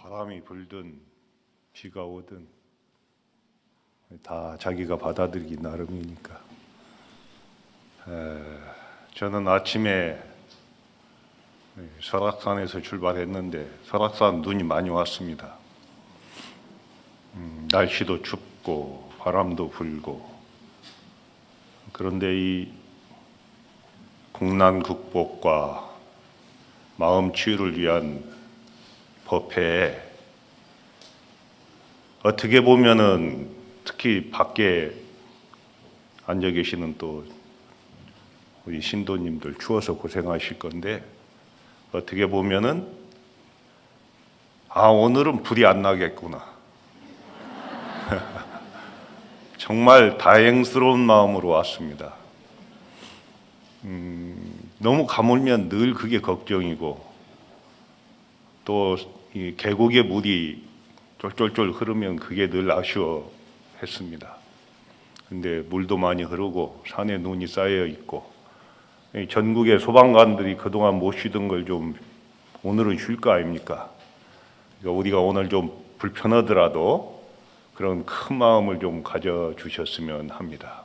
바람이 불든 비가 오든 다 자기가 받아들이기 나름이니까. 저는 아침에 설악산에서 출발했는데 설악산 눈이 많이 왔습니다. 날씨도 춥고 바람도 불고. 그런데 이 국난 극복과 마음 치유를 위한 법회에 어떻게 보면은 특히 밖에 앉아 계시는 또 우리 신도님들 추워서 고생하실 건데 어떻게 보면은 오늘은 불이 안 나겠구나. 정말 다행스러운 마음으로 왔습니다. 너무 가물면 늘 그게 걱정이고 또 이 계곡의 물이 쫄쫄쫄 흐르면 그게 늘 아쉬워했습니다. 근데 물도 많이 흐르고 산에 눈이 쌓여 있고 전국의 소방관들이 그동안 못 쉬던 걸 좀 오늘은 쉴 거 아닙니까? 그러니까 우리가 오늘 좀 불편하더라도 그런 큰 마음을 좀 가져주셨으면 합니다.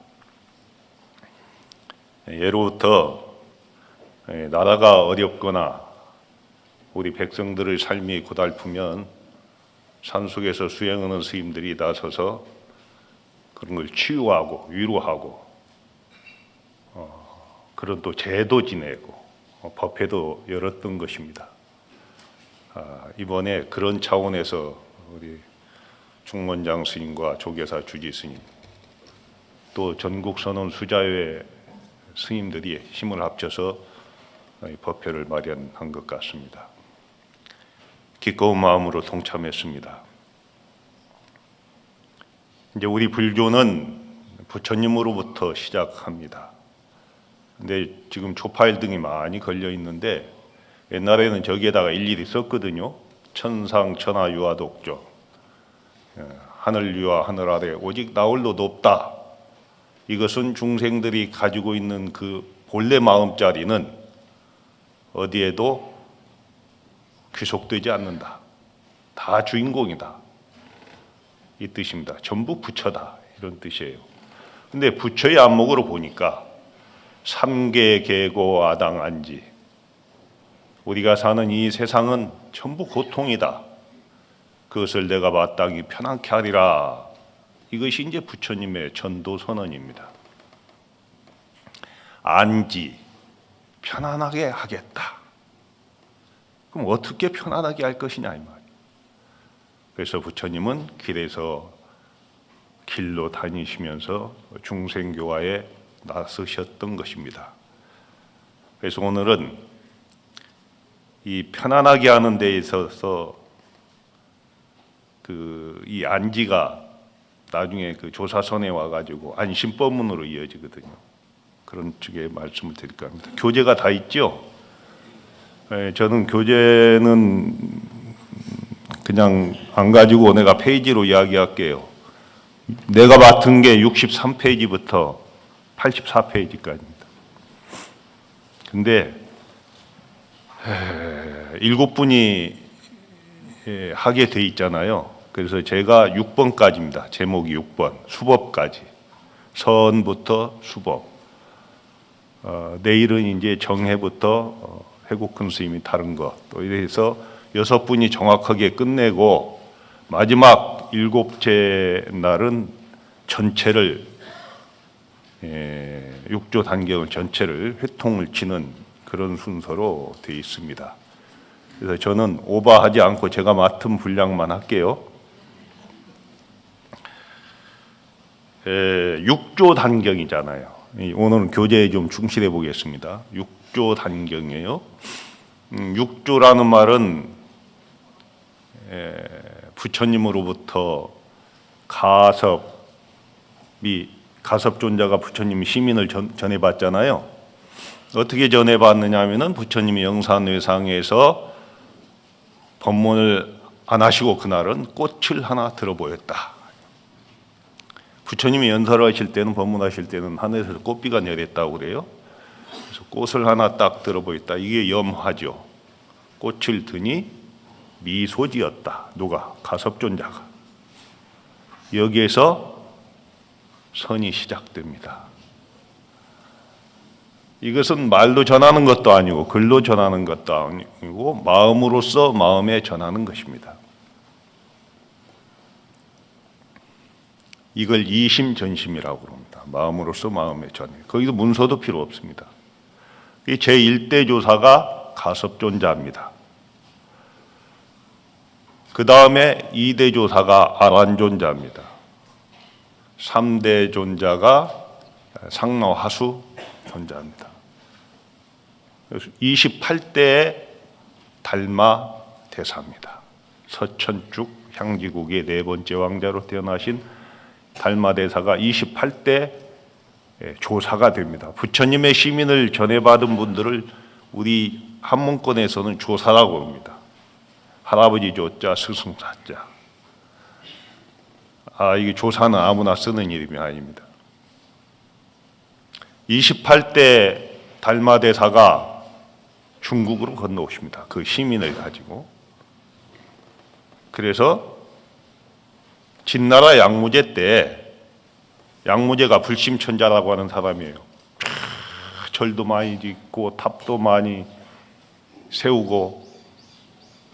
예로부터 나라가 어렵거나 우리 백성들의 삶이 고달프면 산속에서 수행하는 스님들이 나서서 그런 걸 치유하고 위로하고 그런 또 제도 지내고 법회도 열었던 것입니다. 이번에 그런 차원에서 우리 중원장 스님과 조계사 주지 스님 또 전국 선원 수자회 스님들이 힘을 합쳐서 법회를 마련한 것 같습니다. 기꺼운 마음으로 동참했습니다. 이제 우리 불교는 부처님으로부터 시작합니다. 근데 지금 초파일 등이 많이 걸려 있는데 옛날에는 저기에다가 일일이 썼거든요. 천상 천하 유아 독조, 하늘 위와 하늘 아래 오직 나홀로 높다. 이것은 중생들이 가지고 있는 그 본래 마음자리는 어디에도 귀속되지 않는다. 다 주인공이다. 이 뜻입니다. 전부 부처다. 이런 뜻이에요. 근데 부처의 안목으로 보니까 삼계 계고 아당 안지 우리가 사는 이 세상은 전부 고통이다. 그것을 내가 마땅히 편안케 하리라. 이것이 이제 부처님의 전도 선언입니다. 안지 편안하게 하겠다. 그럼 어떻게 편안하게 할 것이냐 이 말이에요. 그래서 부처님은 길로 다니시면서 중생교화에 나서셨던 것입니다. 그래서 오늘은 이 편안하게 하는 데 있어서 이 안지가 나중에 그 조사선에 와가지고 안심법문으로 이어지거든요. 그런 쪽에 말씀을 드릴까 합니다. 교재가 다 있죠? 저는 교재는 그냥 안 가지고 내가 페이지로 이야기할게요. 내가 맡은 게 63페이지부터 84페이지까지입니다. 근데 7분이 하게 돼 있잖아요. 그래서 제가 6번까지입니다. 제목이 6번, 수법까지. 선부터 수법. 내일은 이제 정해부터 해국큰 스님이 다른 것. 또 이래서 6분이 정확하게 끝내고 마지막 7째 날은 전체를 6조 단경을 전체를 회통을 치는 그런 순서로 되어 있습니다. 그래서 저는 오버하지 않고 제가 맡은 분량만 할게요. 6조 단경이잖아요. 오늘은 교재에 좀 충실해 보겠습니다. 6조 단경이에요. 6조라는 말은 부처님으로부터 가섭존자가 부처님 시민을 전해받잖아요. 어떻게 전해받느냐 하면은 부처님이 영산회상에서 법문을 안 하시고 그날은 꽃을 하나 들어 보였다. 부처님이 연설하실 때는 법문하실 때는 하늘에서 꽃비가 내렸다고 그래요. 그래서 꽃을 하나 딱 들어 보였다. 이게 염화죠. 꽃을 드니 미소지었다. 누가? 가섭존자가. 여기에서 선이 시작됩니다. 이것은 말로 전하는 것도 아니고 글로 전하는 것도 아니고 마음으로서 마음에 전하는 것입니다. 이걸 이심전심이라고 그럽니다. 마음으로서 마음에 전해. 거기도 문서도 필요 없습니다. 이 제1대 조사가 가섭존자입니다. 그 다음에 2대 조사가 아란존자입니다. 3대 존자가 상노하수 존자입니다. 28대의 달마 대사입니다. 서천죽 향지국의 네 번째 왕자로 태어나신 달마 대사가 28대 조사가 됩니다. 부처님의 시민을 전해받은 분들을 우리 한문권에서는 조사라고 합니다. 할아버지 조자, 스승 사자. 이게 조사는 아무나 쓰는 이름이 아닙니다. 28대 달마 대사가 중국으로 건너오십니다. 그 시민을 가지고. 그래서 진나라 양무제 때, 양무제가 불심천자라고 하는 사람이에요. 절도 많이 짓고 탑도 많이 세우고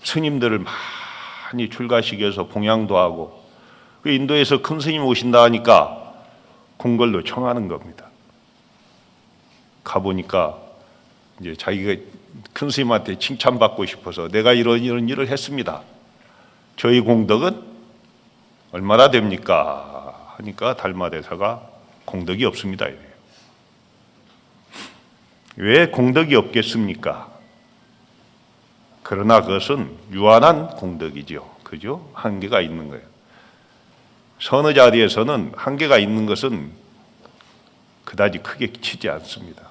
스님들을 많이 출가시켜서 봉양도 하고, 그 인도에서 큰 스님 오신다 하니까 궁궐로 청하는 겁니다. 가보니까 이제 자기가 큰 스님한테 칭찬받고 싶어서 내가 이런 일을 했습니다. 저희 공덕은 얼마나 됩니까? 하니까 달마 대사가 공덕이 없습니다. 이래요. 왜 공덕이 없겠습니까? 그러나 그것은 유한한 공덕이죠. 그죠? 한계가 있는 거예요. 서너 자리에서는 한계가 있는 것은 그다지 크게 치지 않습니다.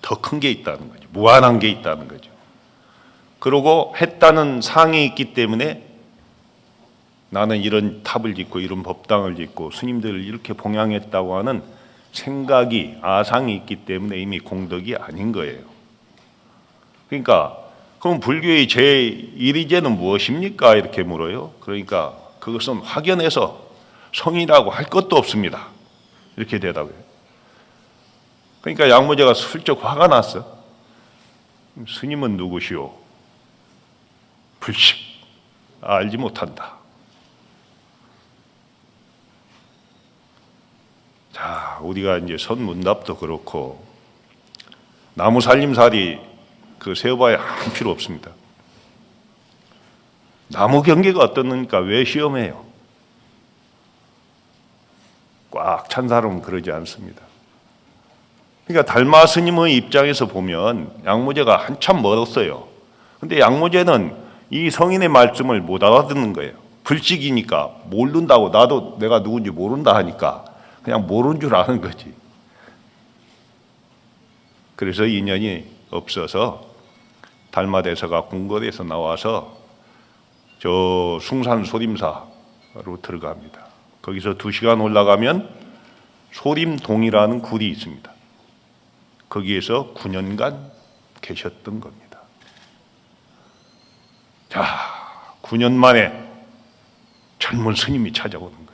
더 큰 게 있다는 거죠. 무한한 게 있다는 거죠. 그러고 했다는 상이 있기 때문에 나는 이런 탑을 짓고 이런 법당을 짓고 스님들을 이렇게 봉양했다고 하는 생각이, 아상이 있기 때문에 이미 공덕이 아닌 거예요. 그러니까 그럼 불교의 제1위제는 무엇입니까? 이렇게 물어요. 그러니까 그것은 확연해서 성이라고 할 것도 없습니다. 이렇게 대답해요. 그러니까 양무제가 슬쩍 화가 났어. 스님은 누구시오? 불식. 알지 못한다. 자, 우리가 이제 선문답도 그렇고 나무 살림살이 그 세어봐야 아무 필요 없습니다. 나무 경계가 어떻습니까? 왜 시험해요? 꽉 찬 사람은 그러지 않습니다. 그러니까 달마 스님의 입장에서 보면 양무제가 한참 멀었어요. 근데 양무제는 이 성인의 말씀을 못 알아듣는 거예요. 불식이니까 모른다고, 나도 내가 누군지 모른다 하니까 그냥 모르는 줄 아는 거지. 그래서 인연이 없어서 달마 대사가 궁궐에서 나와서 저 숭산 소림사로 들어갑니다. 거기서 2시간 올라가면 소림동이라는 굴이 있습니다. 거기에서 9년간 계셨던 겁니다. 자, 9년 만에 젊은 스님이 찾아오는 거예요.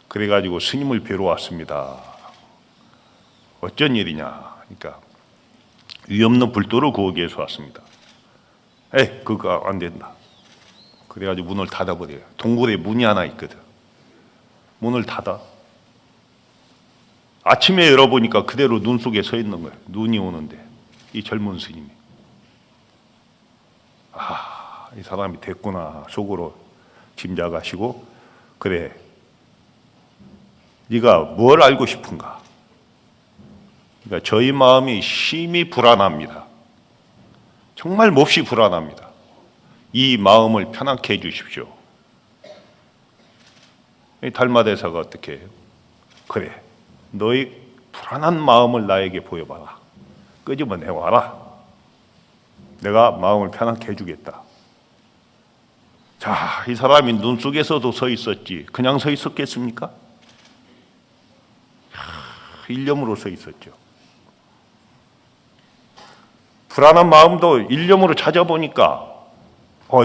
그래가지고 스님을 뵈러 왔습니다. 어쩐 일이냐? 그러니까 위없는 불도를 구하기 위해서 왔습니다. 그거 안 된다. 그래가지고 문을 닫아버려요. 동굴에 문이 하나 있거든. 문을 닫아. 아침에 열어보니까 그대로 눈 속에 서 있는 거예요. 눈이 오는데 이 젊은 스님이. 이 사람이 됐구나 속으로 짐작하시고, 그래, 네가 뭘 알고 싶은가? 그러니까 저희 마음이 심히 불안합니다. 정말 몹시 불안합니다. 이 마음을 편하게 해주십시오. 달마 대사가 어떻게 해요? 그래, 너의 불안한 마음을 나에게 보여봐라. 끄집어내와라. 내가 마음을 편하게 해주겠다. 자, 이 사람이 눈 속에서도 서 있었지 그냥 서 있었겠습니까? 일념으로 서 있었죠. 불안한 마음도 일념으로 찾아보니까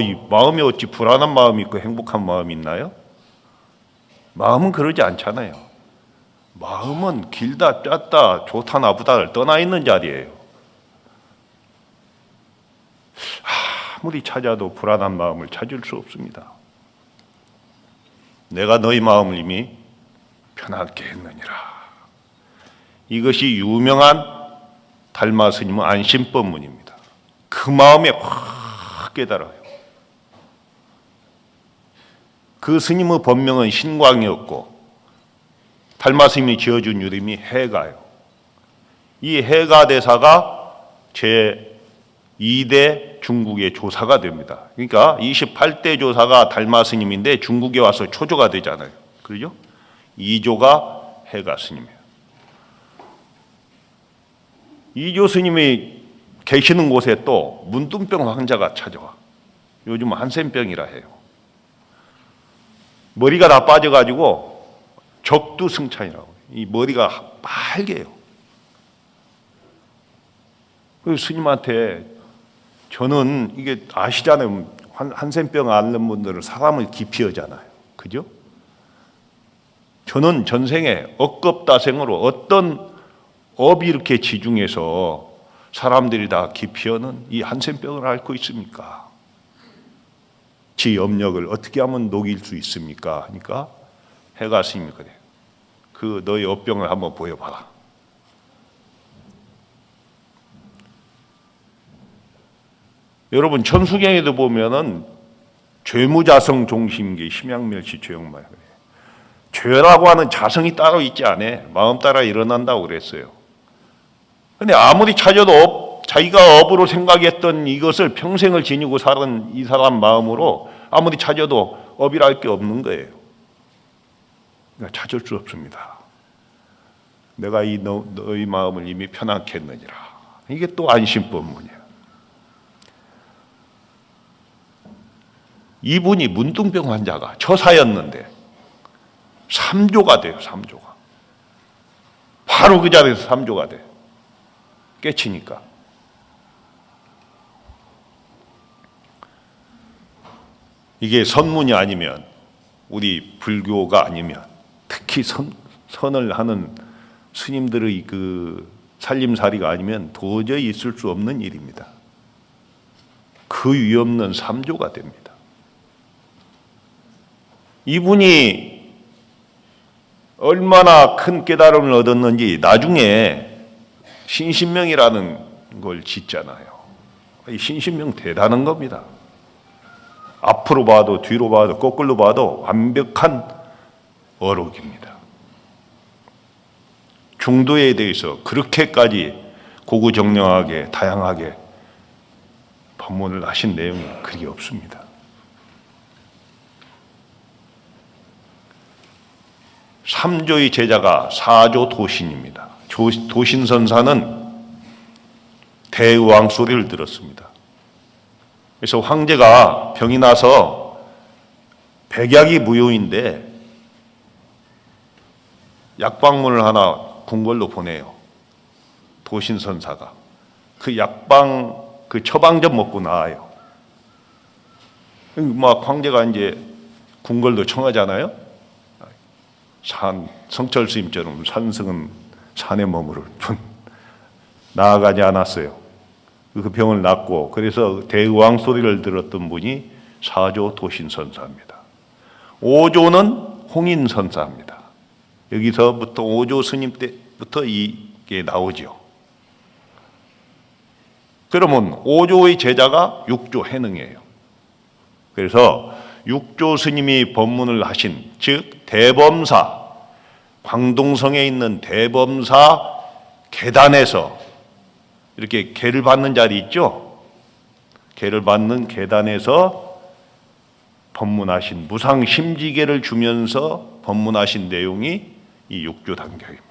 이 마음이 어찌 불안한 마음이 있고 행복한 마음이 있나요? 마음은 그러지 않잖아요. 마음은 길다 짰다 좋다 나쁘다를 떠나 있는 자리예요. 아무리 찾아도 불안한 마음을 찾을 수 없습니다. 내가 너희 마음을 이미 편하게 했느니라. 이것이 유명한 달마 스님의 안심법문입니다. 그 마음에 확 깨달아요. 그 스님의 법명은 신광이었고 달마 스님이 지어준 이름이 해가요. 이 해가 대사가 제2대 중국의 조사가 됩니다. 그러니까 28대 조사가 달마 스님인데 중국에 와서 초조가 되잖아요. 그렇죠? 2조가 해가 스님이에요. 2조 스님이 계시는 곳에 또 문둥병 환자가 찾아와. 요즘 한센병이라 해요. 머리가 다 빠져가지고 적두승찬이라고. 이 머리가 빨개요. 그래서 스님한테 저는 이게 아시잖아요. 한센병 앓는 분들은 사람을 기피하잖아요. 그죠? 저는 전생에 억겁다생으로 어떤 업이 이렇게 지중해서 사람들이 다 기피하는 이 한센병을 앓고 있습니까? 지 염력을 어떻게 하면 녹일 수 있습니까? 하니까 해가 스님이 그래요. 그 너의 업병을 한번 보여봐라. 여러분 천수경에도 보면은 죄무자성 종심기 심양멸시 죄영말 그래요. 죄라고 하는 자성이 따로 있지 않아. 마음 따라 일어난다고 그랬어요. 근데 아무리 찾아도 자기가 업으로 생각했던 이것을 평생을 지니고 살은 이 사람 마음으로 아무리 찾아도 업이랄 게 없는 거예요. 그러니까 찾을 수 없습니다. 내가 이 너희 마음을 이미 편하게 했느니라. 이게 또 안심법문이에요. 이분이 문둥병 환자가 처사였는데 3조가 돼요. 3조가. 바로 그 자리에서 3조가 돼요. 깨치니까. 이게 선문이 아니면 우리 불교가 아니면 특히 선을 하는 스님들의 그 살림살이가 아니면 도저히 있을 수 없는 일입니다. 그 위없는 3조가 됩니다. 이분이 얼마나 큰 깨달음을 얻었는지 나중에 신신명이라는 걸 짓잖아요. 이 신신명 대단한 겁니다. 앞으로 봐도 뒤로 봐도 거꾸로 봐도 완벽한 어록입니다. 중도에 대해서 그렇게까지 고구정령하게 다양하게 법문을 하신 내용이 그리 없습니다. 삼조의 제자가 사조 도신입니다. 도신선사는 대의왕 소리를 들었습니다. 그래서 황제가 병이 나서 백약이 무효인데 약방문을 하나 궁궐로 보내요. 도신선사가. 그 약방, 그 처방 좀 먹고 나와요. 막 황제가 이제 궁궐도 청하잖아요. 성철 스님처럼 산승은 산에 머무를 뿐 나아가지 않았어요. 그 병을 낫고 그래서 대의왕 소리를 들었던 분이 사조 도신선사입니다. 5조는 홍인선사입니다. 여기서부터 5조 스님 때부터 이게 나오죠. 그러면 5조의 제자가 6조 해능이에요. 그래서 6조 스님이 법문을 하신 즉 대범사 광동성에 있는 대범사 계단에서 이렇게 계를 받는 자리 있죠? 계를 받는 계단에서 법문하신 무상심지계를 주면서 법문하신 내용이 이 6조 단경입니다.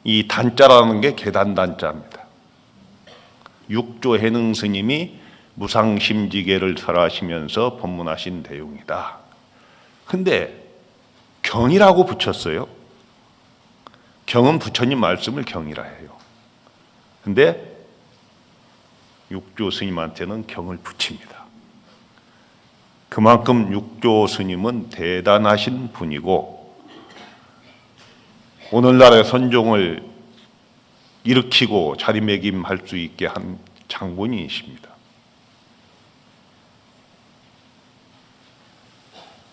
이 단자라는 게 계단 단자입니다. 6조 해능 스님이 무상심지계를 설하시면서 법문하신 내용이다. 근데 경이라고 붙였어요. 경은 부처님 말씀을 경이라 해요. 근데 육조 스님한테는 경을 붙입니다. 그만큼 육조 스님은 대단하신 분이고 오늘날의 선종을 일으키고 자리매김할 수 있게 한 장본인이십니다.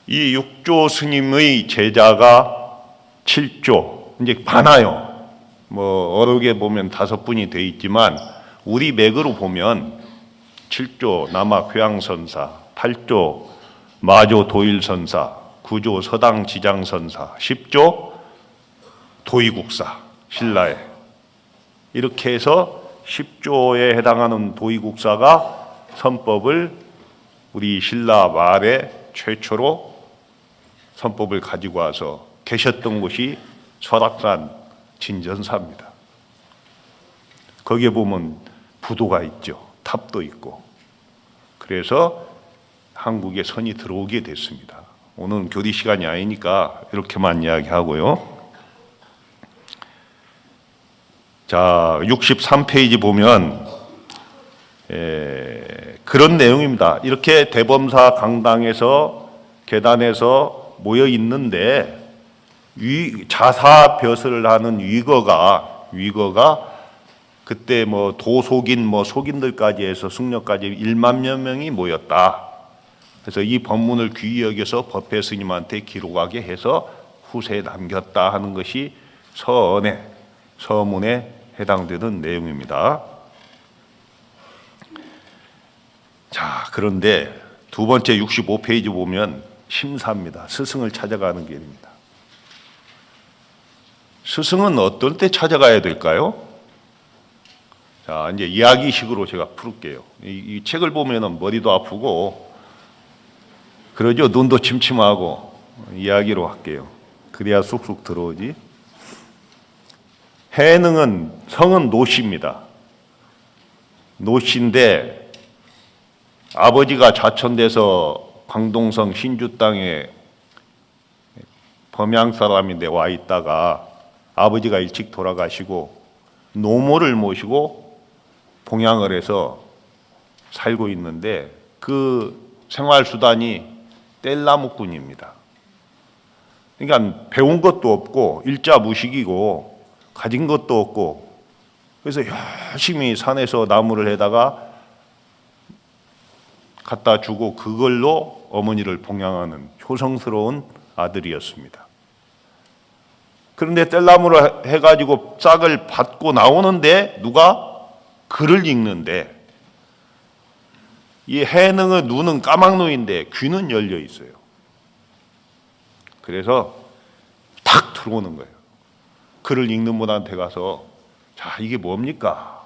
이 육조 스님의 제자가 7조, 이제 많아요. 어록에 보면 5분이 돼 있지만 우리 맥으로 보면 7조 남학 회양선사, 8조 마조 도일선사, 9조 서당 지장선사, 10조 도의국사, 신라에 이렇게 해서 10조에 해당하는 도의국사가 선법을 우리 신라 말에 최초로 선법을 가지고 와서 계셨던 곳이 설악산 진전사입니다. 거기에 보면 부도가 있죠. 탑도 있고. 그래서 한국에 선이 들어오게 됐습니다. 오늘은 교리 시간이 아니니까 이렇게만 이야기하고요. 자, 63페이지 보면 그런 내용입니다. 이렇게 대범사 강당에서 계단에서 모여 있는데 자사벼슬을 하는 위거가 그때 도속인 속인들까지 해서 승려까지 1만여 명이 모였다. 그래서 이 법문을 귀히 여겨서 법회 스님한테 기록하게 해서 후세에 남겼다 하는 것이 서문에 해당되는 내용입니다. 자, 그런데 두 번째 65페이지 보면 심사입니다. 스승을 찾아가는 길입니다. 스승은 어떨 때 찾아가야 될까요? 자, 이제 이야기식으로 제가 풀을게요. 이 책을 보면 머리도 아프고 그러죠. 눈도 침침하고 이야기로 할게요. 그래야 쑥쑥 들어오지. 성은 노씨입니다. 노씨인데 아버지가 좌천돼서 광동성 신주 땅에 범양 사람인데 와 있다가 아버지가 일찍 돌아가시고 노모를 모시고 봉양을 해서 살고 있는데 그 생활 수단이 뗄나무꾼입니다. 그러니까 배운 것도 없고 일자 무식이고 가진 것도 없고 그래서 열심히 산에서 나무를 해다가 갖다 주고 그걸로 어머니를 봉양하는 효성스러운 아들이었습니다. 그런데 뗄나무를 해가지고 싹을 받고 나오는데 누가 글을 읽는데 이 해능의 눈은 까막눈인데 귀는 열려 있어요. 그래서 탁 들어오는 거예요. 글을 읽는 분한테 가서 자, 이게 뭡니까?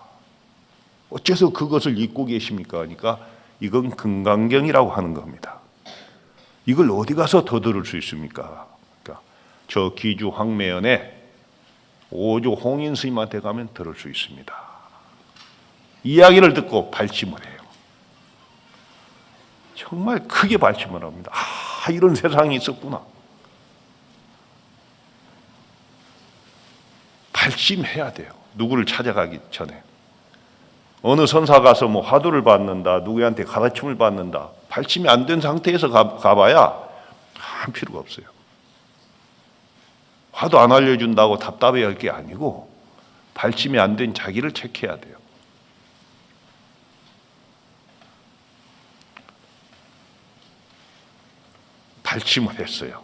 어째서 그것을 읽고 계십니까? 그러니까 이건 금강경이라고 하는 겁니다. 이걸 어디 가서 더 들을 수 있습니까? 그러니까 저 기주 황매연에 오조 홍인 스님한테 가면 들을 수 있습니다. 이야기를 듣고 발심을 해요. 정말 크게 발심을 합니다. 아, 이런 세상이 있었구나. 발심해야 돼요. 누구를 찾아가기 전에. 어느 선사 가서 화두를 받는다, 누구한테 가르침을 받는다. 발심이 안 된 상태에서 가봐야 한 필요가 없어요. 화두 안 알려준다고 답답해할 게 아니고 발심이 안 된 자기를 체크해야 돼요. 발심을 했어요.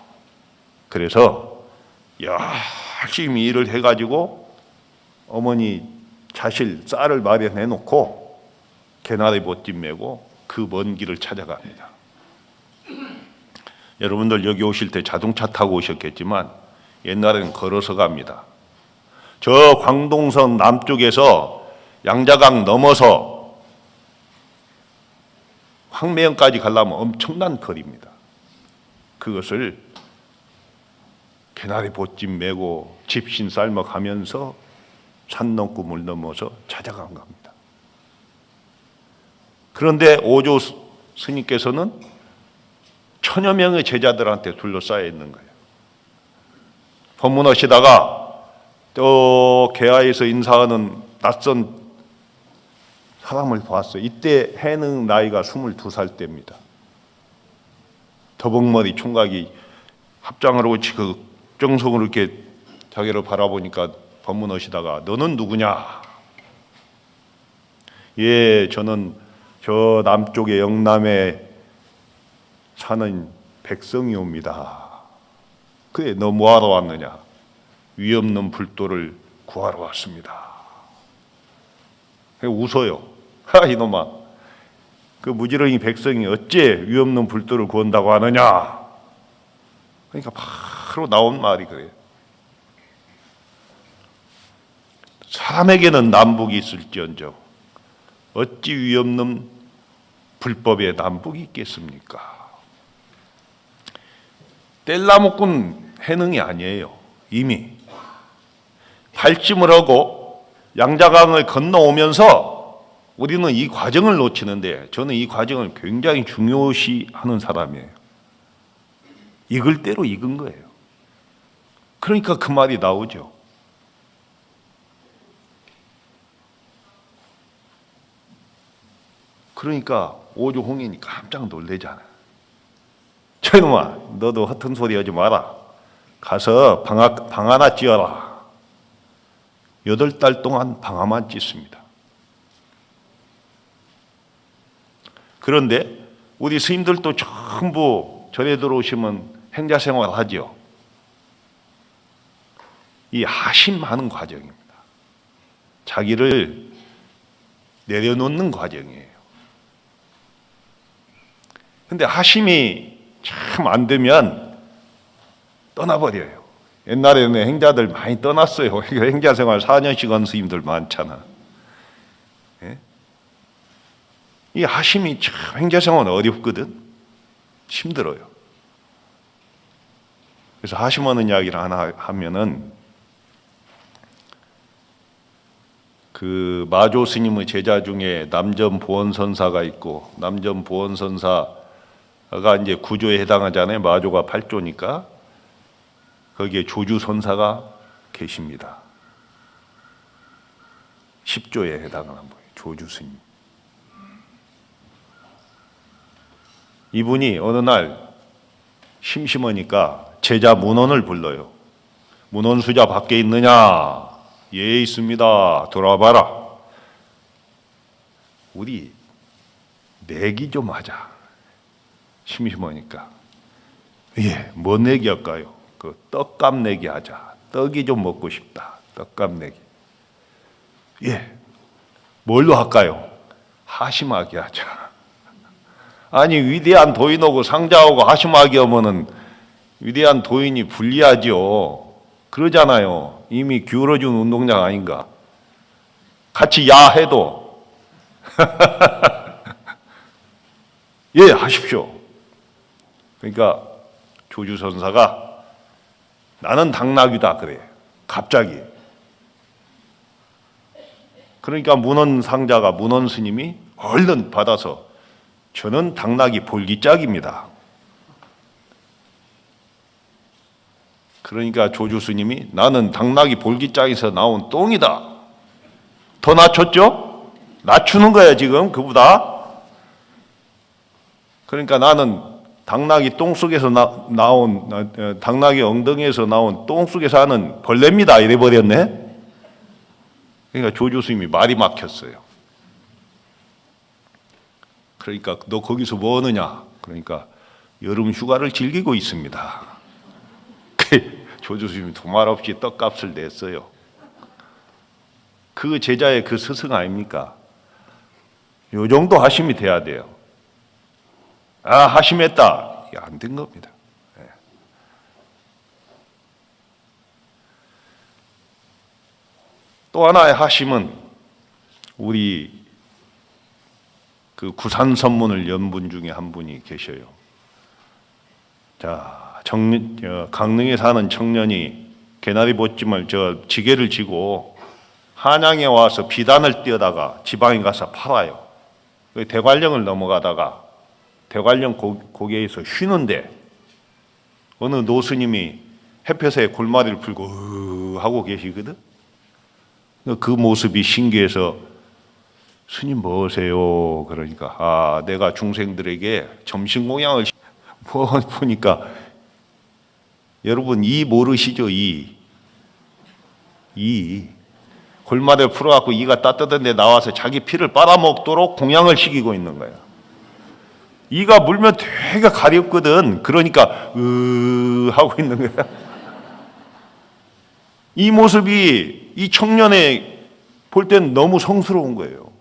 그래서 열심히 일을 해가지고 어머니 자실 쌀을 마련해 놓고 개나리 보찜 메고 그 먼 길을 찾아갑니다. 여러분들 여기 오실 때 자동차 타고 오셨겠지만 옛날에는 걸어서 갑니다. 저 광동선 남쪽에서 양자강 넘어서 황매연까지 가려면 엄청난 거리입니다. 그것을 개나리 보찜 메고 집신 삶아 가면서 산 넘고 물 넘어서 찾아간 겁니다. 그런데 오조 스님께서는 1000여 명의 제자들한테 둘러싸여 있는 거예요. 법문하시다가 또 개하에서 인사하는 낯선 사람을 봤어요. 이때 해능 나이가 22살 때입니다. 더벅머리 총각이 합장을 하고 극정성으로 이렇게 자기를 바라보니까 법문하시다가 너는 누구냐? 예, 저는 저 남쪽의 영남에 사는 백성이옵니다. 그래, 너 뭐하러 왔느냐? 위 없는 불도를 구하러 왔습니다. 웃어요. 하, 이놈아. 그 무지렁이 백성이 어째 위 없는 불도를 구한다고 하느냐? 그러니까 바로 나온 말이 그래요. 사람에게는 남북이 있을지언정 어찌 위 없는 불법에 남북이 있겠습니까? 뗄나무꾼 해능이 아니에요. 이미 발심을 하고 양자강을 건너오면서 우리는 이 과정을 놓치는데 저는 이 과정을 굉장히 중요시하는 사람이에요. 익을 대로 익은 거예요. 그러니까 그 말이 나오죠. 그러니까 오주홍인이 깜짝 놀래잖아. 저놈아, 너도 허튼 소리 하지 마라. 가서 방 하나 찌어라. 8달 동안 방 하나만 찢습니다. 그런데 우리 스님들도 전부 절에 들어오시면 행자생활 하죠. 이 하심하는 과정입니다. 자기를 내려놓는 과정이에요. 근데 하심이 참 안 되면 떠나버려요. 옛날에는 행자들 많이 떠났어요. 행자생활 4년씩 한 스님들 많잖아. 예? 이 하심이 참 행자생활은 어렵거든. 힘들어요. 그래서 하심하는 이야기를 하나 하면은 그 마조 스님의 제자 중에 남전 보원선사가 있고 남전 보원선사가 이제 구조에 해당하잖아요. 마조가 8조니까 거기에 조주선사가 계십니다. 10조에 해당하는 거예요. 조주스님. 이분이 어느 날 심심하니까 제자 문원을 불러요. 문원수자 밖에 있느냐? 예, 있습니다. 돌아와봐라. 우리 내기 좀 하자. 심심하니까. 예, 뭐 내기 할까요? 그 떡값 내기 하자. 떡이 좀 먹고 싶다. 떡값 내기. 예, 뭘로 할까요? 하심하기 하자. 아니, 위대한 도인하고 상자하고 하심하기 하면은 위대한 도인이 불리하죠. 그러잖아요. 이미 기울어준 운동장 아닌가. 같이 야해도 예, 하십시오. 그러니까 조주선사가 나는 당나귀다 그래. 갑자기. 그러니까 문원 상자가 문원 스님이 얼른 받아서 저는 당나귀 볼기짝입니다. 그러니까 조주 스님이 나는 당나귀 볼기짝에서 나온 똥이다. 더 낮췄죠? 낮추는 거야 지금 그보다. 그러니까 나는 당나귀 똥 속에서 나온 당나귀 엉덩이에서 나온 똥 속에 사는 벌레입니다. 이래 버렸네. 그러니까 조주 스님이 말이 막혔어요. 그러니까 너 거기서 뭐 하느냐? 그러니까 여름 휴가를 즐기고 있습니다. 조주 스님이 두말 없이 떡값을 냈어요. 그 제자의 그 스승 아닙니까? 요 정도 하심이 돼야 돼요. 아, 하심했다. 이게 안 된 겁니다. 네. 또 하나의 하심은 우리 그 구산 선문을 연 분 중에 한 분이 계셔요. 자, 강릉에 사는 청년이 개나리 보찜을 지게를 지고 한양에 와서 비단을 띄어다가 지방에 가서 팔아요. 대관령을 넘어가다가 대관령 고개에서 쉬는데 어느 노스님이 햇볕에 골마리를 풀고 하고 계시거든. 그 모습이 신기해서 스님 뭐세요? 그러니까 내가 중생들에게 점심 공양을 보니까 여러분 이 모르시죠? 이 골마를 풀어갖고 이가 따뜻한데 나와서 자기 피를 빨아먹도록 공양을 시키고 있는 거야. 이가 물면 되게 가렵거든. 그러니까 하고 있는 거야. 이 모습이 이 청년의 볼 땐 너무 성스러운 거예요.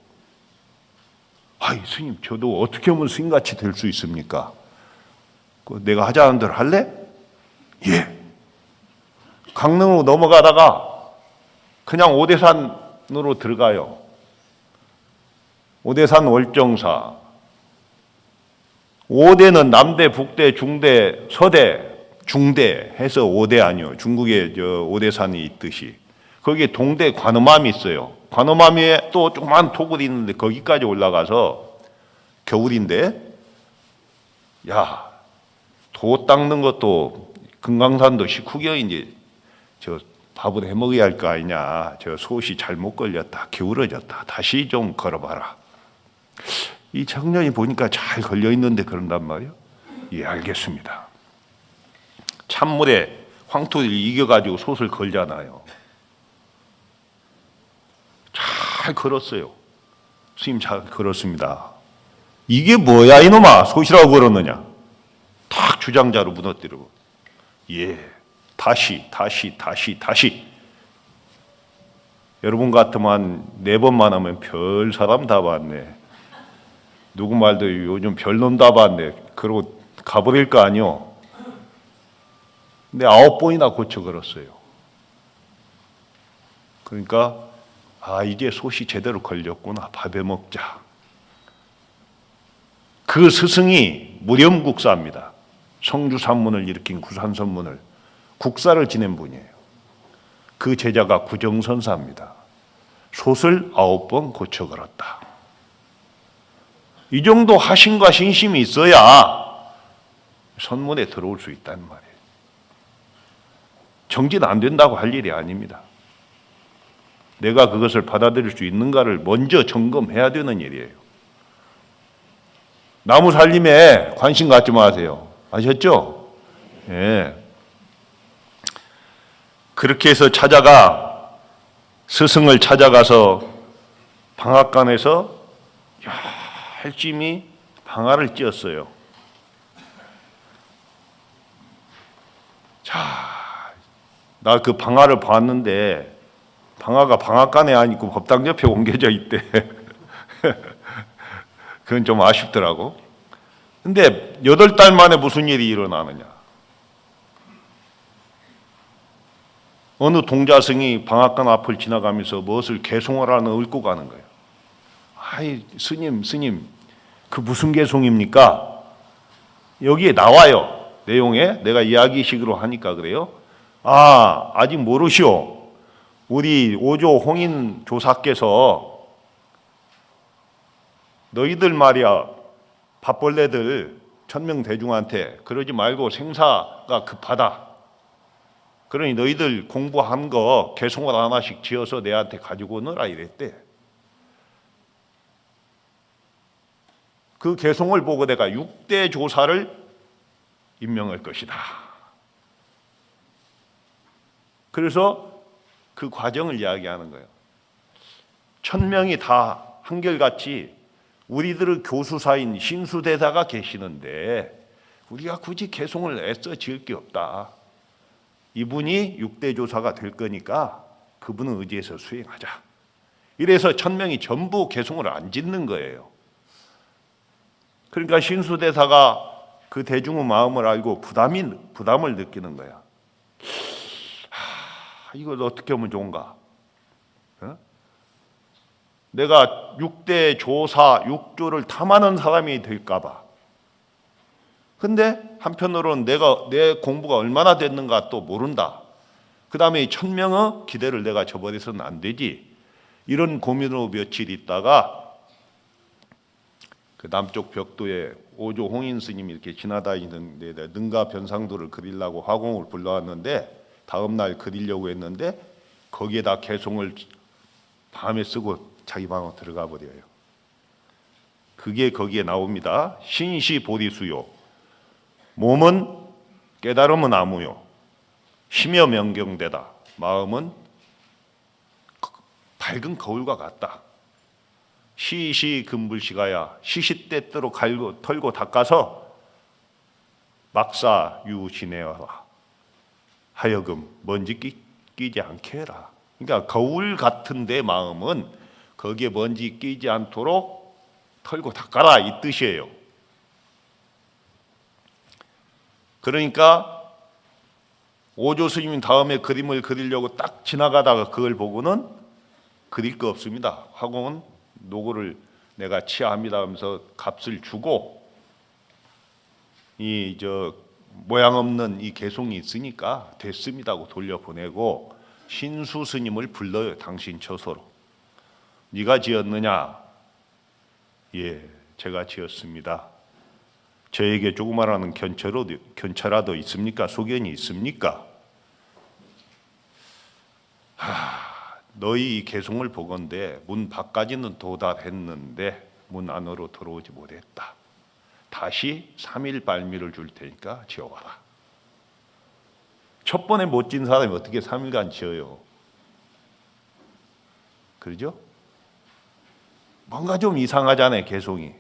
아이 스님 저도 어떻게 하면 스님같이 될 수 있습니까? 내가 하자는 대로 할래? 예. 강릉으로 넘어가다가 그냥 오대산으로 들어가요. 오대산 월정사. 오대는 남대, 북대, 중대, 서대, 중대 해서 오대 아니요. 중국에 오대산이 있듯이. 거기에 동대 관음암이 있어요. 관음암에 또 조그만 토굴이 있는데 거기까지 올라가서 겨울인데 도 닦는 것도 금강산도 식후경인지 밥을 해 먹어야 할 거 아니냐. 솥이 잘못 걸렸다. 기울어졌다. 다시 좀 걸어봐라. 이 청년이 보니까 잘 걸려 있는데 그런단 말이에요. 예, 알겠습니다. 찬물에 황토를 이겨가지고 솥을 걸잖아요. 잘 걸었어요. 스님 잘 걸었습니다. 이게 뭐야 이놈아, 솥이라고 걸었느냐. 탁 주장자로 무너뜨리고. 예, 다시. 여러분 같으면 4번만 하면 별 사람 다 봤네. 누구 말도 요즘 별놈 다 봤네. 그러고 가버릴 거 아니요. 근데 9번이나 고쳐 걸었어요. 그러니까 이제 솥이 제대로 걸렸구나. 밥에 먹자. 그 스승이 무렴국사입니다. 성주산문을 일으킨 구산선문을 국사를 지낸 분이에요. 그 제자가 구정선사입니다. 솥을 9번 고쳐 걸었다. 이 정도 하심과 신심이 있어야 선문에 들어올 수 있다는 말이에요. 정진 안 된다고 할 일이 아닙니다. 내가 그것을 받아들일 수 있는가를 먼저 점검해야 되는 일이에요. 나무 살림에 관심 갖지 마세요. 아셨죠? 예. 그렇게 해서 스승을 찾아가서 방앗간에서 열심히 방아를 찧었어요. 나 그 방아를 봤는데 방아가 방앗간에 안 있고 법당 옆에 옮겨져 있대. 그건 좀 아쉽더라고. 근데 8달 만에 무슨 일이 일어나느냐. 어느 동자승이 방앗간 앞을 지나가면서 무엇을 개송하라는 읊고 가는 거예요. 스님, 그 무슨 개송입니까? 여기에 나와요. 내용에 내가 이야기식으로 하니까 그래요. 아직 모르시오. 우리 오조 홍인 조사께서 너희들 말이야, 밥벌레들 천명대중한테 그러지 말고 생사가 급하다. 그러니 너희들 공부한 거 개송을 하나씩 지어서 내한테 가지고 오너라 이랬대. 그 개송을 보고 내가 6대 조사를 임명할 것이다. 그래서 그 과정을 이야기하는 거예요. 1000명이 다 한결같이 우리들의 교수사인 신수대사가 계시는데 우리가 굳이 개송을 애써 지을 게 없다. 이분이 6대 조사가 될 거니까 그분을 의지해서 수행하자. 이래서 1000명이 전부 개송을 안 짓는 거예요. 그러니까 신수대사가 그 대중의 마음을 알고 부담을 느끼는 거야. 이걸 어떻게 하면 좋은가? 내가 6대 조사, 6조를 탐하는 사람이 될까 봐. 근데 한편으로는 내 공부가 얼마나 됐는가 또 모른다. 그 다음에 1000명의 기대를 내가 저버려서는 안 되지. 이런 고민으로 며칠 있다가 그 남쪽 벽도에 오조 홍인 스님이 이렇게 지나다니는데 능가 변상도를 그리려고 화공을 불러왔는데 다음 날 그리려고 했는데 거기에다 개송을 밤에 쓰고 자기 방으로 들어가 버려요. 그게 거기에 나옵니다. 신시 보리수요. 몸은 깨달음은 나무요. 심여 명경되다. 마음은 밝은 거울과 같다. 시시 금불시가야. 시시때때로 갈고 털고 닦아서 막사 유지내어라. 하여금 먼지 끼지 않게 해라. 그러니까 거울 같은데 마음은 거기에 먼지 끼지 않도록 털고 닦아라 이 뜻이에요. 그러니까 오조 스님이 다음에 그림을 그리려고 딱 지나가다가 그걸 보고는 그릴 거 없습니다. 화공은 노고를 내가 치하합니다 하면서 값을 주고 이 모양 없는 이 개송이 있으니까 됐습니다 하고 돌려보내고 신수 스님을 불러요. 당신 처소로. 네가 지었느냐? 예, 제가 지었습니다. 저에게 조그마한 견처라도 있습니까? 소견이 있습니까? 너희 이 개송을 보건대 문 밖까지는 도달했는데 문 안으로 들어오지 못했다. 다시 3일 발미를 줄 테니까 지어와라. 첫 번에 못 지은 사람이 어떻게 3일간 지어요? 그러죠? 뭔가 좀 이상하잖아요. 개송이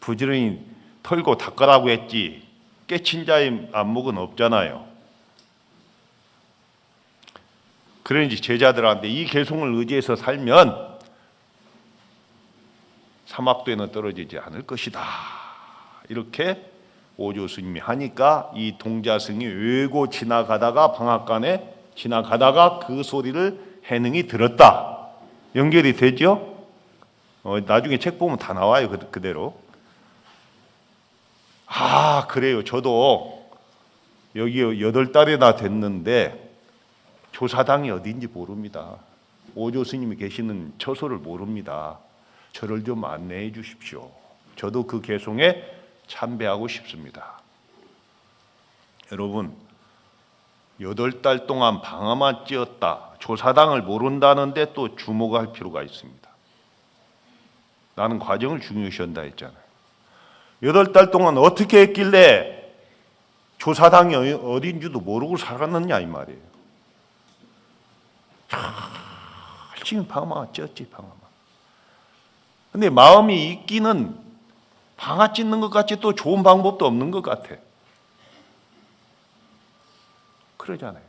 부지런히 털고 닦으라고 했지 깨친 자의 안목은 없잖아요. 그러니 제자들한테 이 개송을 의지해서 살면 사막도에는 떨어지지 않을 것이다. 이렇게 오조 스님이 하니까 이 동자승이 외고 지나가다가 방앗간에 지나가다가 그 소리를 해능이 들었다. 연결이 되죠? 나중에 책 보면 다 나와요. 그대로. 그래요. 저도 여기 8달이나 됐는데 조사당이 어딘지 모릅니다. 오조 스님이 계시는 처소를 모릅니다. 저를 좀 안내해 주십시오. 저도 그 개송에 참배하고 싶습니다. 여러분 8달 동안 방아만 찧었다. 조사당을 모른다는데 또 주목할 필요가 있습니다. 나는 과정을 중요시 한다 했잖아요. 8달 동안 어떻게 했길래 조사당이 어딘지도 모르고 살았느냐 이 말이에요. 열심히 방아 찧었지 방아만. 근데 마음이 있기는 방아 찧는 것 같이 또 좋은 방법도 없는 것 같아. 그러잖아요.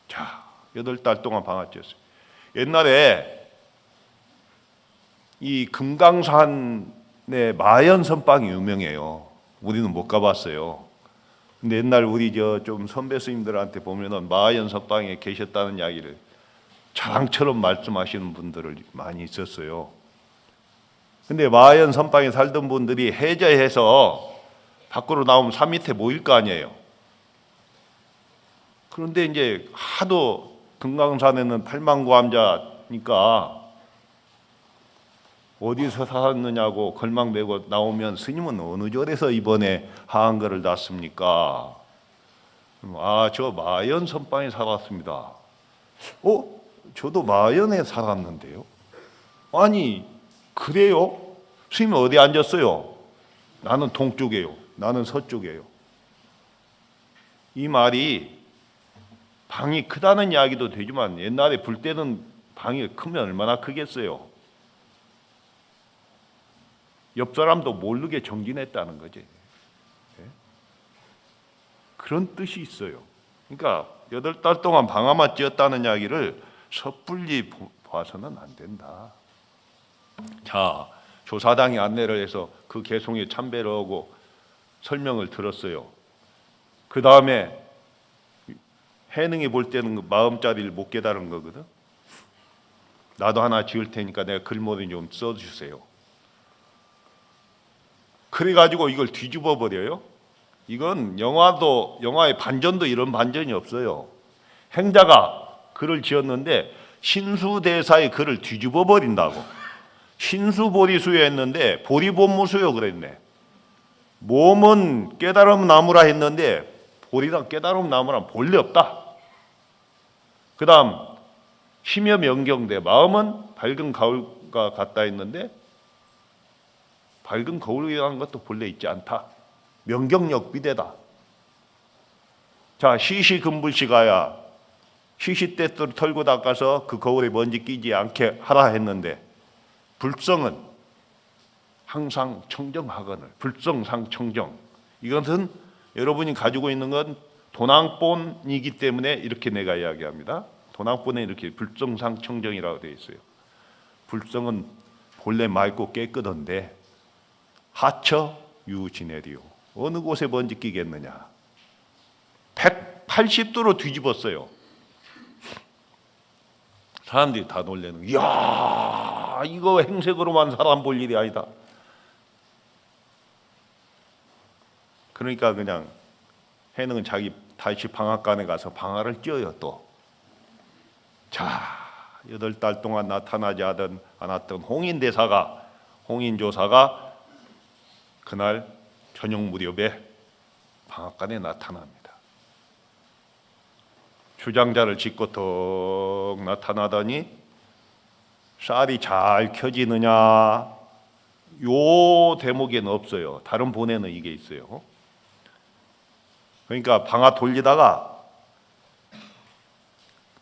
자, 8달 동안 방아 찧었어요. 옛날에 이 금강산의 마연선방이 유명해요. 우리는 못 가봤어요. 근데 옛날 우리 좀 선배 스님들한테 보면은 마연선방에 계셨다는 이야기를 자랑처럼 말씀하시는 분들을 많이 있었어요. 근데 마연선방에 살던 분들이 해제해서 밖으로 나오면 산 밑에 모일 거 아니에요. 그런데 이제 하도 금강산에는 팔망고암자니까 어디서 살았느냐고 걸망 메고 나오면 스님은 어느 절에서 이번에 하한가를 났습니까? 저 마연 선방에 살았습니다. 저도 마연에 살았는데요. 아니 그래요? 스님 어디 앉았어요? 나는 동쪽이에요. 나는 서쪽이에요. 이 말이 방이 크다는 이야기도 되지만 옛날에 불 때는 방이 크면 얼마나 크겠어요. 옆 사람도 모르게 정진했다는 거지. 그런 뜻이 있어요. 그러니까 8달 동안 방아만 찧었다는 이야기를 섣불리 봐서는 안 된다. 자, 조사당이 안내를 해서 그 개송에 참배를 하고 설명을 들었어요. 그 다음에 해능이 볼 때는 그 마음자리를 못 깨달은 거거든. 나도 하나 지을 테니까 내가 글모를 좀 써주세요. 그래가지고 이걸 뒤집어 버려요. 이건 영화의 반전도 이런 반전이 없어요. 행자가 글을 지었는데 신수대사의 글을 뒤집어 버린다고. 신수보리수요 했는데 보리본무수요 그랬네. 몸은 깨달음 나무라 했는데 보리랑 깨달음 나무랑 본래 없다. 그 다음 심여 명경대 마음은 밝은 가을과 같다 했는데 밝은 거울이라는 것도 본래 있지 않다. 명경역비대다. 자, 시시금불시가야 시시때때로 털고 닦아서 그 거울에 먼지 끼지 않게 하라 했는데 불성은 항상 청정하거늘. 불성상청정. 이것은 여러분이 가지고 있는 건 도낭본이기 때문에 이렇게 내가 이야기합니다. 도낭본에 이렇게 불성상청정이라고 되어 있어요. 불성은 본래 맑고 깨끗한데 하처 유지내리요. 어느 곳에 먼지 끼겠느냐. 180도로 뒤집었어요. 사람들이 다 놀래는, 이야, 이거 행색으로만 사람 볼 일이 아니다. 그러니까 그냥 해는 자기 다시 방앗간에 가서 방아를 찧어요. 또 자, 8달 동안 나타나지 않았던 홍인조사가 그날 저녁 무렵에 방앗간에 나타납니다. 주장자를 짚고 턱 나타나더니 쌀이 잘 켜지느냐, 요 대목에는 없어요. 다른 본에는 이게 있어요. 그러니까 방아 돌리다가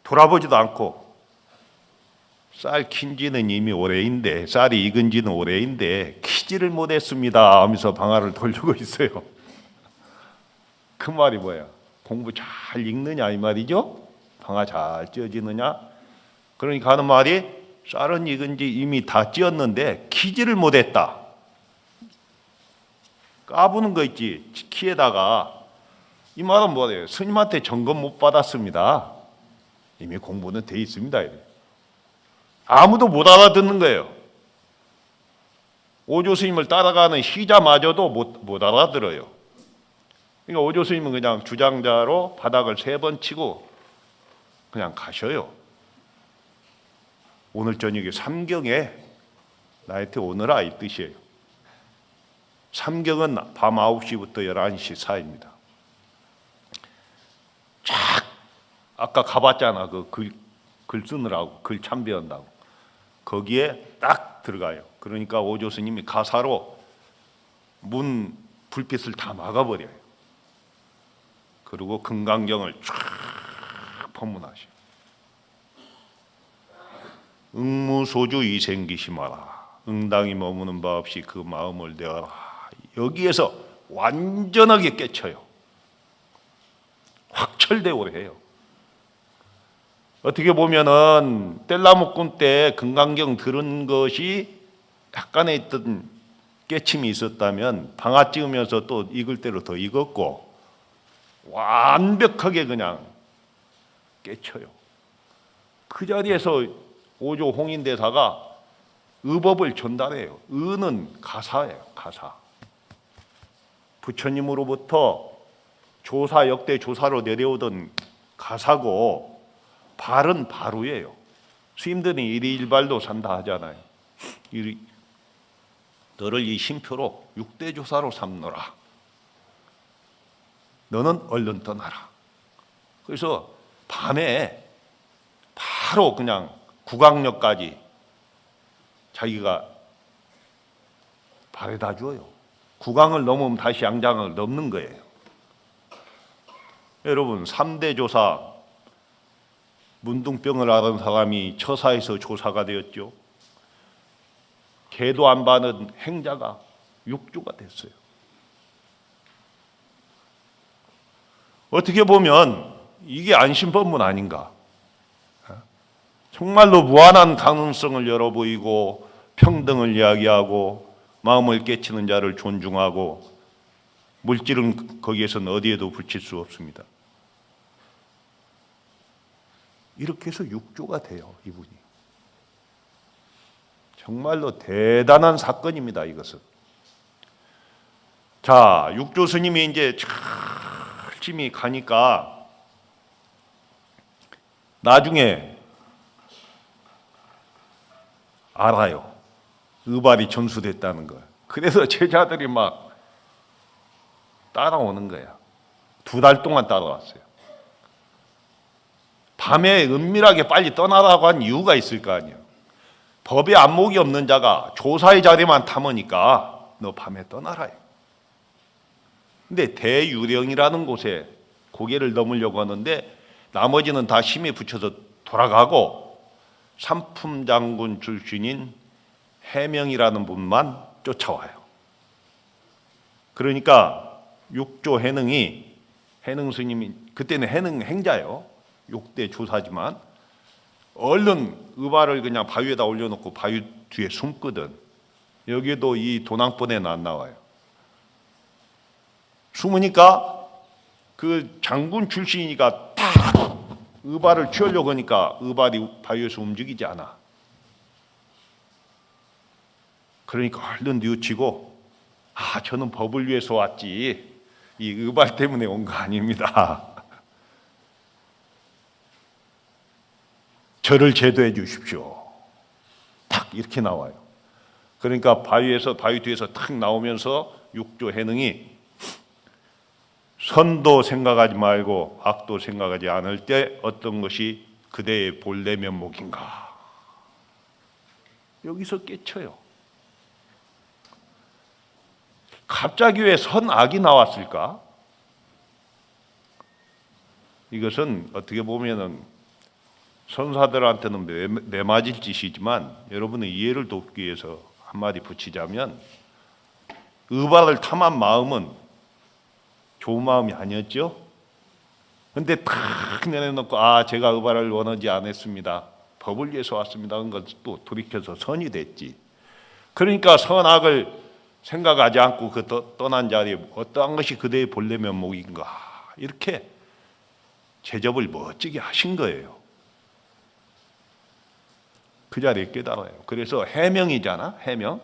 돌아보지도 않고 쌀 킨지는 이미 오래인데, 쌀이 익은 지는 오래인데 키지를 못했습니다 하면서 방아를 돌리고 있어요. 그 말이 뭐야? 공부 잘 읽느냐 이 말이죠? 방아 잘 찧어지느냐? 그러니까 하는 말이 쌀은 익은 지 이미 다 찧었는데 키지를 못했다. 까부는 거 있지, 키에다가. 이 말은 뭐예요? 스님한테 점검 못 받았습니다. 이미 공부는 돼 있습니다. 아무도 못 알아듣는 거예요. 오조 스님을 따라가는 시자마저도 못 알아들어요. 그러니까 오조 스님은 그냥 주장자로 바닥을 3번 치고 그냥 가셔요. 오늘 저녁에 삼경에 나한테 오너라 이 뜻이에요. 삼경은 밤 9시부터 11시 사이입니다. 쫙 아까 가봤잖아. 그 글 쓰느라고, 글 참배한다고. 거기에 딱 들어가요. 그러니까 오조 스님이 가사로 문 불빛을 다 막아버려요. 그리고 금강경을 쫙 법문하셔. 응무소주 이생기심하라. 응당이 머무는 바 없이 그 마음을 내어라. 여기에서 완전하게 깨쳐요. 확철대오를 해요. 어떻게 보면은 뗄나무꾼 때 금강경 들은 것이 약간의 있던 깨침이 있었다면 방아 찍으면서 또 익을 대로 더 익었고 완벽하게 그냥 깨쳐요. 그 자리에서 오조 홍인대사가 의법을 전달해요. 의는 가사예요. 가사. 부처님으로부터 조사, 역대 조사로 내려오던 가사고 발은 바로예요. 스님들이 일희일발도 산다 하잖아요. 너를 이 심표로 6대 조사로 삼노라. 너는 얼른 떠나라. 그래서 밤에 바로 그냥 국왕역까지 자기가 바래다 줘요. 국왕을 넘으면 다시 양장을 넘는 거예요. 여러분, 3대 조사, 문둥병을 앓은 사람이 처사에서 조사가 되었죠. 개도 안 받은 행자가 육조가 됐어요. 어떻게 보면 이게 안심법문 아닌가. 정말로 무한한 가능성을 열어 보이고 평등을 이야기하고 마음을 깨치는 자를 존중하고 물질은 거기에서는 어디에도 붙일 수 없습니다. 이렇게 해서 육조가 돼요, 이분이. 정말로 대단한 사건입니다, 이것은. 자, 육조 스님이 이제 열심히 가니까 나중에 알아요. 의발이 전수됐다는 걸. 그래서 제자들이 막 따라오는 거야. 2달 동안 따라왔어요. 밤에 은밀하게 빨리 떠나라고 한 이유가 있을 거 아니에요. 법에 안목이 없는 자가 조사의 자리만 탐으니까 너 밤에 떠나라. 근데 대유령이라는 곳에 고개를 넘으려고 하는데 나머지는 다 힘에 붙여서 돌아가고 삼품장군 출신인 해명이라는 분만 쫓아와요. 그러니까 육조 해능이, 해능 스님이 그때는 해능 행자요, 6대 조사지만 얼른 의발을 그냥 바위에다 올려놓고 바위 뒤에 숨거든. 여기도 이 도낭번에는 안 나와요. 숨으니까 그 장군 출신이니까 탁 의발을 취하려고 하니까 의발이 바위에서 움직이지 않아. 그러니까 얼른 뉘우치고, 저는 법을 위해서 왔지 이 의발 때문에 온 거 아닙니다. 저를 제도해 주십시오. 탁 이렇게 나와요. 그러니까 바위 뒤에서 탁 나오면서 육조 해능이 선도 생각하지 말고 악도 생각하지 않을 때 어떤 것이 그대의 본래 면목인가. 여기서 깨쳐요. 갑자기 왜 선악이 나왔을까? 이것은 어떻게 보면은 선사들한테는 매맞을 짓이지만 여러분의 이해를 돕기 위해서 한마디 붙이자면, 의발을 탐한 마음은 좋은 마음이 아니었죠. 근데 탁 내려놓고 제가 의발을 원하지 않았습니다, 법을 위해서 왔습니다 하는 것도 돌이켜서 선이 됐지. 그러니까 선악을 생각하지 않고 그 떠난 자리에 어떠한 것이 그대의 본래 면목인가, 이렇게 제접을 멋지게 하신 거예요. 그 자리에 깨달아요. 그래서 해명이잖아, 해명.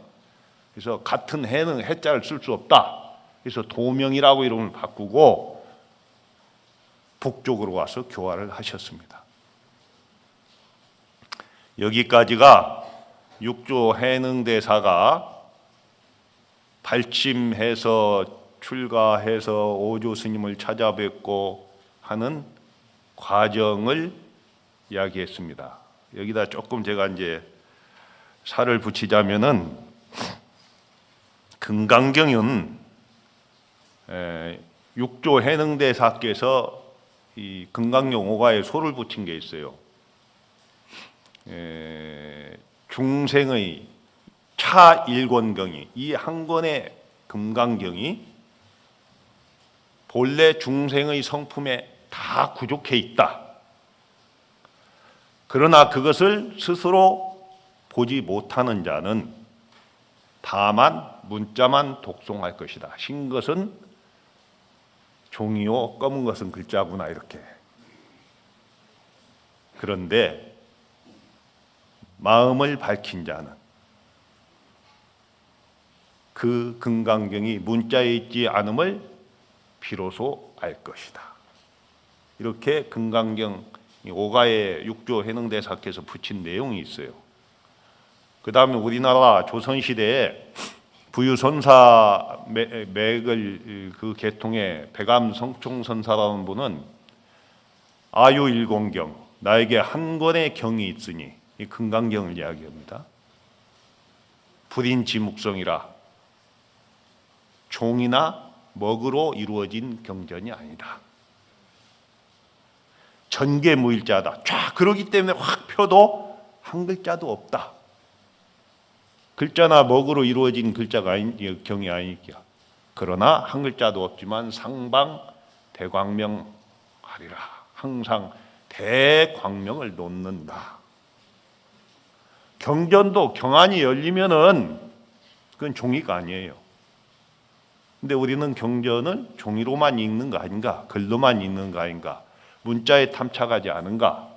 그래서 같은 해는 해자를 쓸 수 없다. 그래서 도명이라고 이름을 바꾸고 북쪽으로 와서 교화를 하셨습니다. 여기까지가 육조 해능대사가 발침해서 출가해서 오조 스님을 찾아뵙고 하는 과정을 이야기했습니다. 여기다 조금 제가 이제 살을 붙이자면은, 금강경은 육조 해능대사께서 이 금강경 5가에 소를 붙인 게 있어요. 중생의 차일권경이, 이 한 권의 금강경이 본래 중생의 성품에 다 구족해 있다. 그러나 그것을 스스로 보지 못하는 자는 다만 문자만 독송할 것이다. 흰 것은 종이요 검은 것은 글자구나, 이렇게. 그런데 마음을 밝힌 자는 그 금강경이 문자에 있지 않음을 비로소 알 것이다. 이렇게 금강경 5가에 육조 해능대사께서 붙인 내용이 있어요. 그 다음에 우리나라 조선시대에 부유선사 맥을 그 계통의 백암성총선사라는 분은 아유일공경, 나에게 한 권의 경이 있으니, 이 금강경을 이야기합니다. 불인지묵성이라, 종이나 먹으로 이루어진 경전이 아니다. 전개무일자다. 쫙 그러기 때문에 확 펴도 한 글자도 없다. 글자나 먹으로 이루어진 글자가 경이 아니니까. 그러나 한 글자도 없지만 상방 대광명하리라. 항상 대광명을 놓는다. 경전도 경안이 열리면은 그건 종이가 아니에요. 근데 우리는 경전을 종이로만 읽는 거 아닌가? 글로만 읽는 거 아닌가? 문자에 탐착하지 않은가?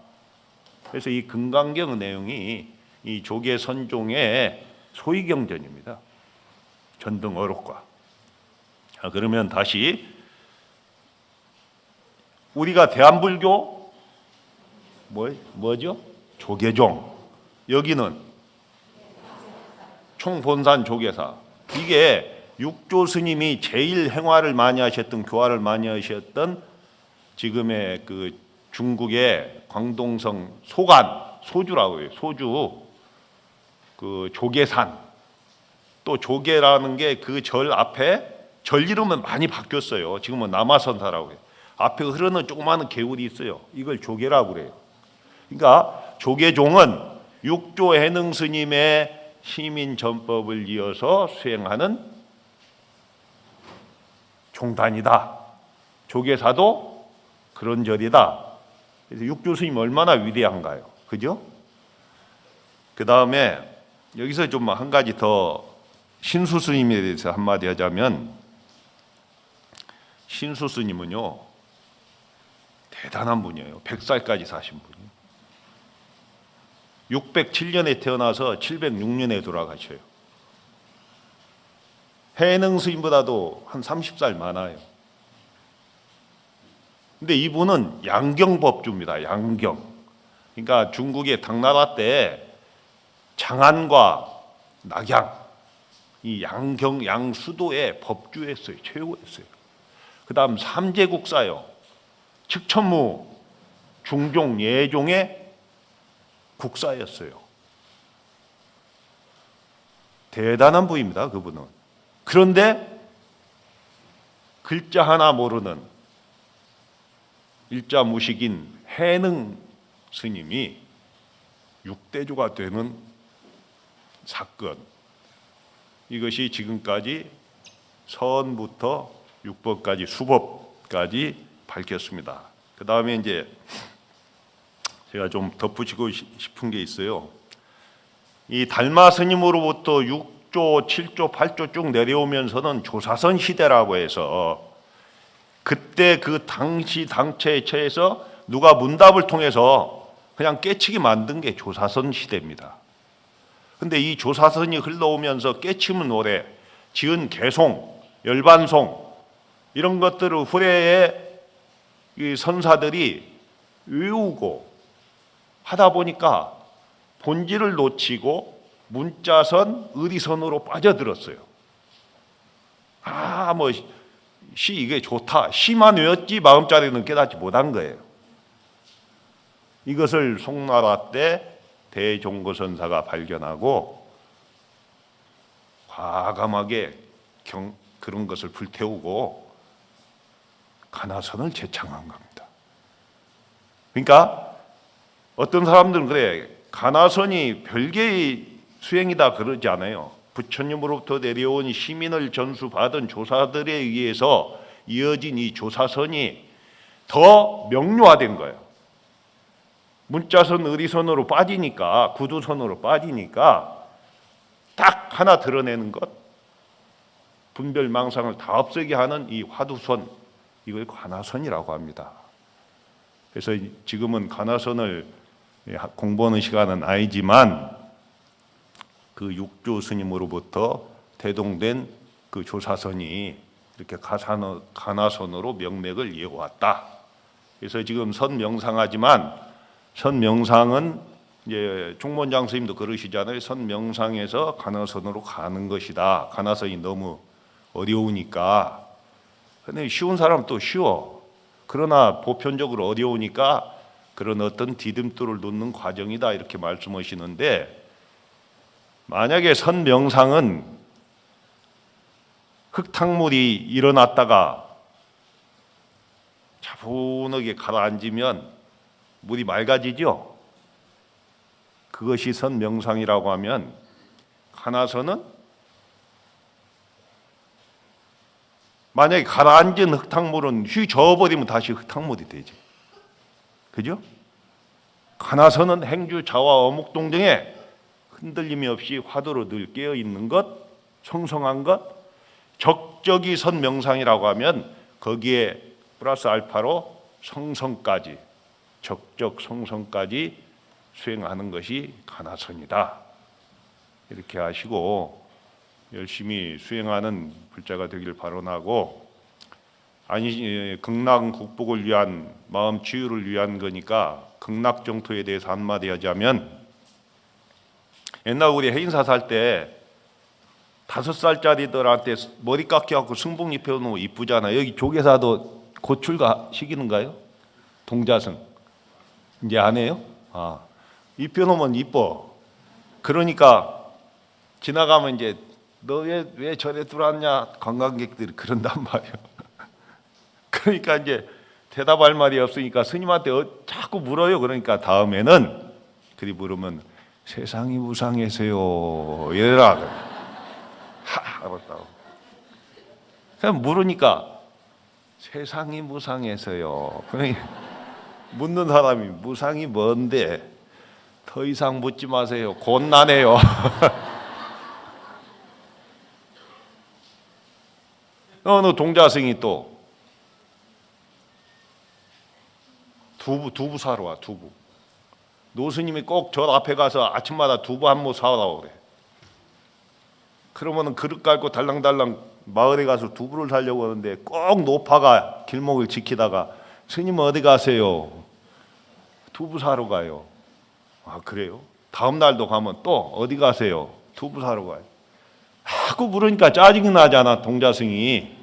그래서 이 금강경 내용이 이 조계 선종의 소위경전입니다. 전등 어록과. 그러면 다시 우리가 대한불교 뭐죠? 조계종. 여기는 총본산 조계사. 이게 육조 스님이 제일 행화를 많이 하셨던, 교화를 많이 하셨던 지금의 그 중국의 광동성 소주라고 해요. 소주 그 조계산, 또 조계라는 게 그 절 앞에 절 이름은 많이 바뀌었어요. 지금은 남아선사라고 해요. 앞에 흐르는 조그마한 개울이 있어요. 이걸 조계라고 그래요. 그러니까 조계종은 육조 해능 스님의 시민 전법을 이어서 수행하는 종단이다. 조계사도 그런 절이다. 그래서 육조 스님 얼마나 위대한가요? 그죠? 그 다음에 여기서 좀 한 가지 더 신수 스님에 대해서 한마디 하자면, 신수 스님은요 대단한 분이에요. 100살까지 사신 분이에요. 607년에 태어나서 706년에 돌아가셔요. 해능 스님보다도 한 30살 많아요. 근데 이분은 양경법주입니다. 양경. 그러니까 중국의 당나라 때 장안과 낙양, 이 양경 양수도의 법주였어요. 최고였어요. 그 다음 삼제국사요. 측천무 중종 예종의 국사였어요. 대단한 분입니다. 그분은. 그런데 글자 하나 모르는 일자무식인 해능 스님이 육대조가 되는 사건, 이것이 지금까지 선부터 육법까지 수법까지 밝혔습니다. 그 다음에 이제 제가 좀 덧붙이고 싶은 게 있어요. 이 달마 스님으로부터 6조, 7조, 8조 쭉 내려오면서는 조사선 시대라고 해서 그때 그 당시 당체에 처해서 누가 문답을 통해서 그냥 깨치기 만든 게 조사선 시대입니다. 근데 이 조사선이 흘러오면서 깨치는 노래, 지은 개송, 열반송 이런 것들을 후래에 이 선사들이 외우고 하다 보니까 본질을 놓치고 문자선, 의리선으로 빠져들었어요. 뭐 시 이게 좋다. 시만 외웠지 마음자리는 깨닫지 못한 거예요. 이것을 송나라 때 대종고선사가 발견하고 과감하게 그런 것을 불태우고 가나선을 제창한 겁니다. 그러니까 어떤 사람들은 그래, 가나선이 별개의 수행이다 그러지 않아요. 부처님으로부터 내려온 시민을 전수받은 조사들에 의해서 이어진 이 조사선이 더 명료화된 거예요. 문자선, 의리선으로 빠지니까, 구두선으로 빠지니까 딱 하나 드러내는 것, 분별망상을 다 없애게 하는 이 화두선, 이걸 가나선이라고 합니다. 그래서 지금은 가나선을 공부하는 시간은 아니지만 그 육조 스님으로부터 대동된 그 조사선이 이렇게 가나선으로 명맥을 이어왔다. 그래서 지금 선명상하지만 선명상은 이제 총무원장 스님도 그러시잖아요. 선명상에서 가나선으로 가는 것이다. 가나선이 너무 어려우니까. 근데 쉬운 사람은 또 쉬워. 그러나 보편적으로 어려우니까 그런 어떤 디딤돌을 놓는 과정이다 이렇게 말씀하시는데, 만약에 선명상은 흙탕물이 일어났다가 차분하게 가라앉으면 물이 맑아지죠. 그것이 선명상이라고 하면 가나선은 만약에 가라앉은 흙탕물은 휘 저어버리면 다시 흙탕물이 되죠. 그죠? 가나선은 행주, 자와, 어묵동 등에 흔들림이 없이 화두로 늘 깨어있는 것, 성성한 것, 적적이 선명상이라고 하면 거기에 플러스 알파로 성성까지, 적적 성성까지 수행하는 것이 가나선이다. 이렇게 하시고 열심히 수행하는 불자가 되길 바라고, 아니 극락 국복을 위한 마음 치유를 위한 거니까 극락정토에 대해서 한마디 하자면, 옛날 우리 해인사 살 때 5살짜리들한테 머리 깎여갖고 승복 입혀놓으면 이쁘잖아요. 여기 조계사도 고출가 시키는가요? 동자승 이제 안 해요? 입혀놓으면 이뻐. 그러니까 지나가면 이제 너 왜 절에 들어왔냐? 관광객들이 그런단 말이야. 그러니까 이제 대답할 말이 없으니까 스님한테 자꾸 물어요. 그러니까 다음에는 그리 물으면 세상이 무상해서요 이래라. 알았다고. 그냥 물으니까 세상이 무상해서요. 그러니까 묻는 사람이 무상이 뭔데? 더 이상 묻지 마세요. 곤란해요. 어느 동자승이 또 두부 사러 와. 두부. 노스님이 꼭 절 앞에 가서 아침마다 두부 한 모 사오라고 그래. 그러면은 그릇 깔고 달랑달랑 마을에 가서 두부를 사려고 하는데 꼭 노파가 길목을 지키다가 스님 어디 가세요? 두부 사러 가요. 아 그래요? 다음 날도 가면 또 어디 가세요? 두부 사러 가요. 자꾸 물으니까 짜증이 나잖아 동자승이.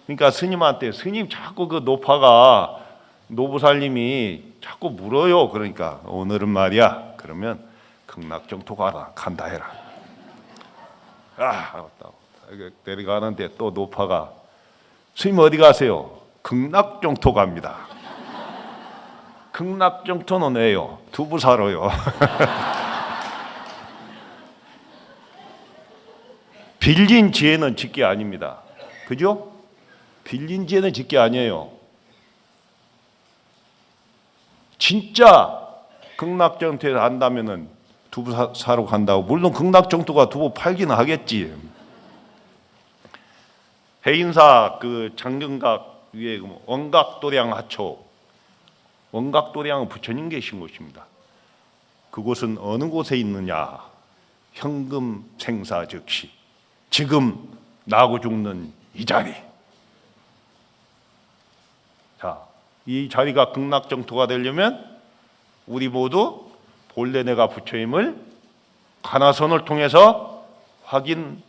그러니까 스님한테 스님 자꾸 그 노파가 노부살님이 자꾸 물어요. 그러니까 오늘은 말이야. 그러면 극락정토 가라. 간다 해라. 알았다. 내려가는데 또 노파가 스님 어디 가세요? 극락정토 갑니다. 극락정토는 왜요? 두부 사러요. 빌린 지혜는 짓게 아닙니다. 그죠? 빌린 지혜는 짓게 아니에요. 진짜 극락정토에 한다면은 두부 사러 간다고. 물론 극락정토가 두부 팔기는 하겠지. 해인사 그 장경각 위에 원각도량 하초. 원각도량은 부처님 계신 곳입니다. 그곳은 어느 곳에 있느냐? 현금 생사 즉시. 지금 나고 죽는 이 자리. 자, 이 자리가 극락정토가 되려면 우리 모두 본래 내가 부처임을 가나선을 통해서 확인해야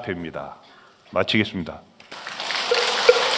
됩니다. 마치겠습니다.